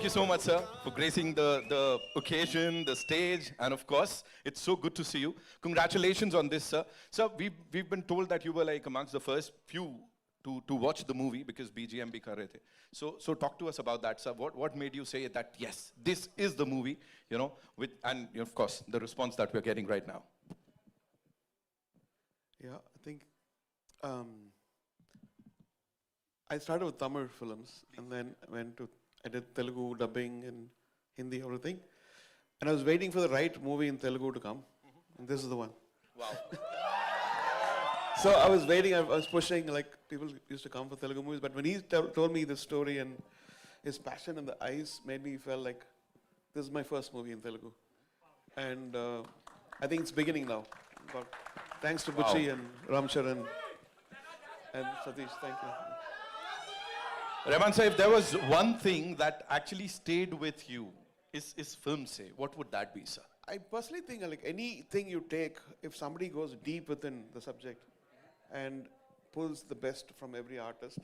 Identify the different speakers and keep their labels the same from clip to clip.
Speaker 1: Thank you so much, sir, for gracing the occasion, the stage, and of course, it's so good to see you. Congratulations on this, sir. Sir, we've been told that you were like amongst the first few to watch the movie because BGM bhi kar rahe the. So talk to us about that, sir. What made you say that yes, this is the movie, you know, and of course the response that we're getting right now.
Speaker 2: Yeah, I think I started with Tamil films and then I did Telugu dubbing and Hindi, everything. And I was waiting for the right movie in Telugu to come. And this is the one.
Speaker 1: Wow.
Speaker 2: So I was waiting, I was pushing, like people used to come for Telugu movies. But when he told me this story and his passion in the eyes made me feel like this is my first movie in Telugu. And I think it's beginning now. But thanks to Bucci and Ramcharan and Satish, thank you.
Speaker 1: Rahman sir, if there was one thing that actually stayed with you, is film say, what would that be, sir?
Speaker 2: I personally think like anything you take, if somebody goes deep within the subject and pulls the best from every artist,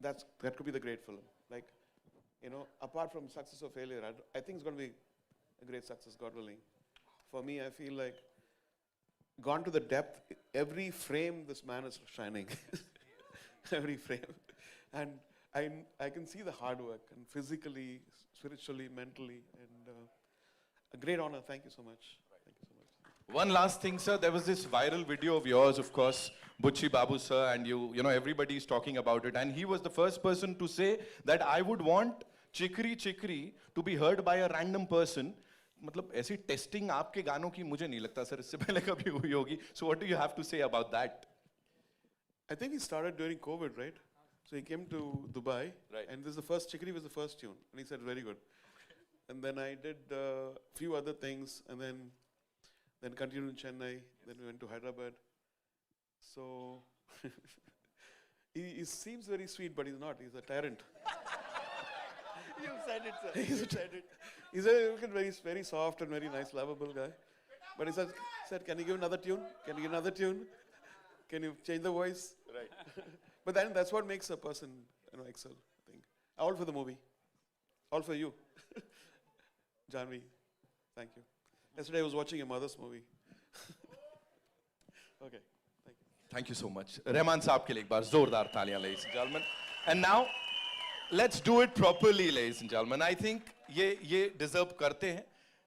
Speaker 2: that could be the great film. Like, you know, apart from success or failure, I think it's going to be a great success, God willing. For me, I feel like gone to the depth, every frame this man is shining. Every frame. And I can see the hard work, and physically, spiritually, mentally, and a great honor. Thank you so much. Thank you so much.
Speaker 1: One last thing, sir. There was this viral video of yours, of course, Bucci Babu, sir, and you know, everybody is talking about it. And he was the first person to say that I would want Chikri Chikri to be heard by a random person. मतलब ऐसी testing आपके गानों की मुझे नहीं लगता sir इससे पहले कभी हुई होगी. So what do you have to say about that?
Speaker 2: I think he started during COVID, right? So he came to Dubai,
Speaker 1: right.
Speaker 2: And this is the first, Chikri was the first tune, and he said, very good. And then I did a few other things, and then continued in Chennai, then we went to Hyderabad. So, he seems very sweet, but he's not, he's a tyrant.
Speaker 3: You said it, sir.
Speaker 2: He's a tyrant. He's a very, very soft and very nice, lovable guy. But he said, can you give another tune? Can you give another tune? Can you change the voice?
Speaker 1: Right.
Speaker 2: But then that's what makes a person, you know, excel, I think. All for the movie. All for you. Janvi, thank you. Yesterday I was watching your mother's movie. Okay, thank you.
Speaker 1: Thank you so much. Rahman साहब के लिए एक बार जोरदार तालियां, ladies and gentlemen. And now, let's do it properly, ladies and gentlemen. I think ये deserve करते हैं.